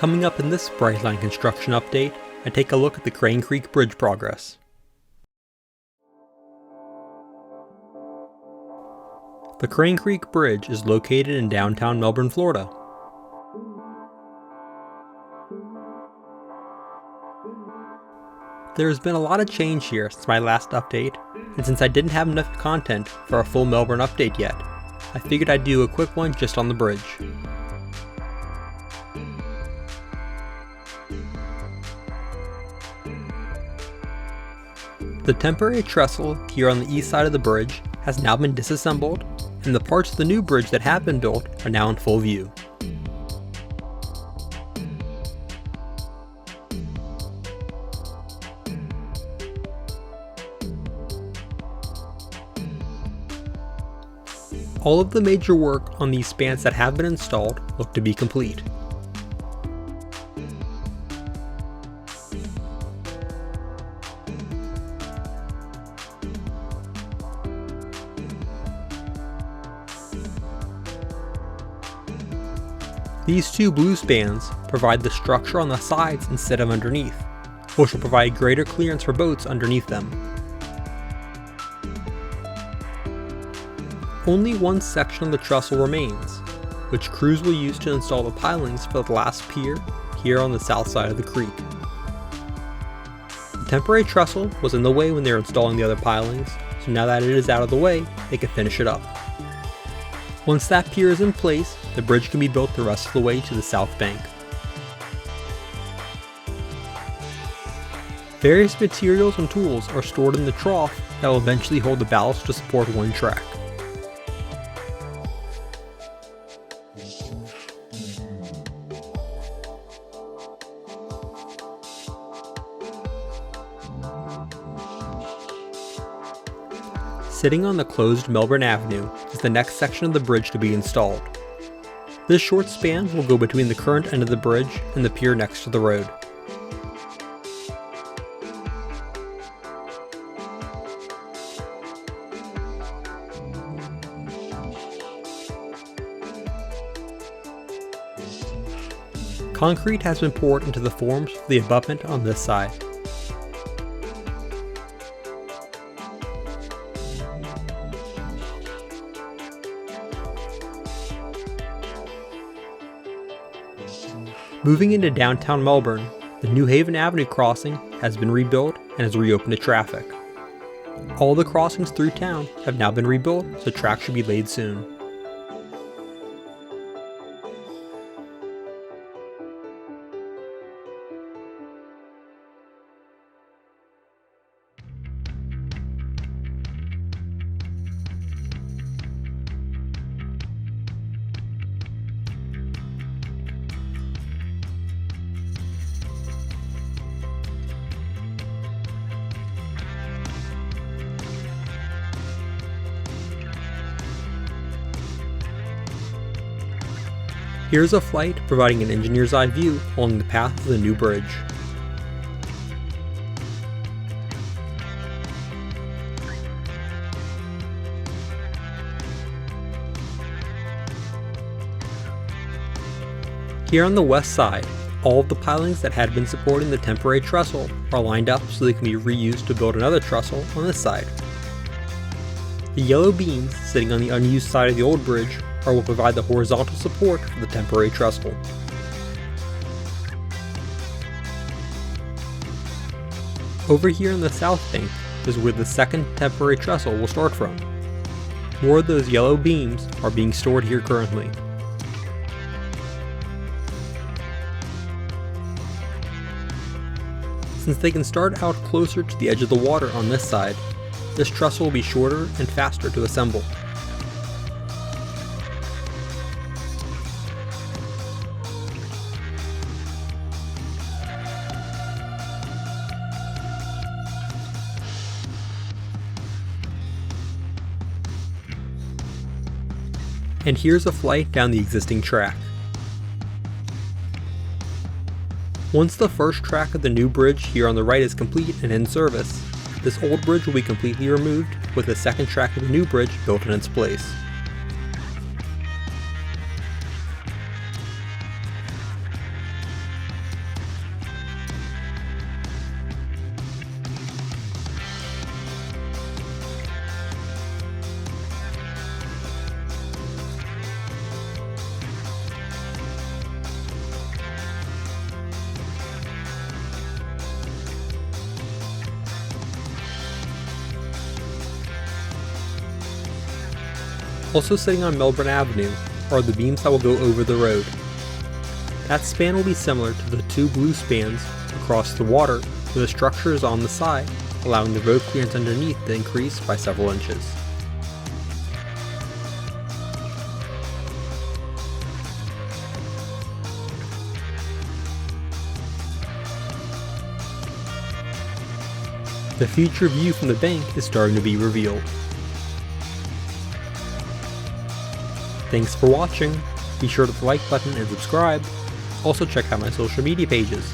Coming up in this Brightline construction update, I take a look at the Crane Creek Bridge progress. The Crane Creek Bridge is located in downtown Melbourne, Florida. There has been a lot of change here since my last update, and since I didn't have enough content for a full Melbourne update yet, I figured I'd do a quick one just on the bridge. The temporary trestle here on the east side of the bridge has now been disassembled, and the parts of the new bridge that have been built are now in full view. All of the major work on these spans that have been installed look to be complete. These two blue spans provide the structure on the sides instead of underneath, which will provide greater clearance for boats underneath them. Only one section of the trestle remains, which crews will use to install the pilings for the last pier here on the south side of the creek. The temporary trestle was in the way when they were installing the other pilings, so now that it is out of the way, they can finish it up. Once that pier is in place, the bridge can be built the rest of the way to the south bank. Various materials and tools are stored in the trough that will eventually hold the ballast to support one track. Sitting on the closed Melbourne Avenue is the next section of the bridge to be installed. This short span will go between the current end of the bridge and the pier next to the road. Concrete has been poured into the forms for the abutment on this side. Moving into downtown Melbourne, the New Haven Avenue crossing has been rebuilt and is reopened to traffic. All the crossings through town have now been rebuilt, so tracks should be laid soon. Here's a flight providing an engineer's eye view along the path of the new bridge. Here on the west side, all of the pilings that had been supporting the temporary trestle are lined up so they can be reused to build another trestle on this side. The yellow beams sitting on the unused side of the old bridge will provide the horizontal support for the temporary trestle. Over here on the south bank is where the second temporary trestle will start from. More of those yellow beams are being stored here currently. Since they can start out closer to the edge of the water on this side, this trestle will be shorter and faster to assemble. And here's a flight down the existing track. Once the first track of the new bridge here on the right is complete and in service, this old bridge will be completely removed with the second track of the new bridge built in its place. Also sitting on Melbourne Avenue are the beams that will go over the road. That span will be similar to the two blue spans across the water where the structure is on the side, allowing the road clearance underneath to increase by several inches. The future view from the bank is starting to be revealed. Thanks for watching. Be sure to hit the like button and subscribe. Also check out my social media pages.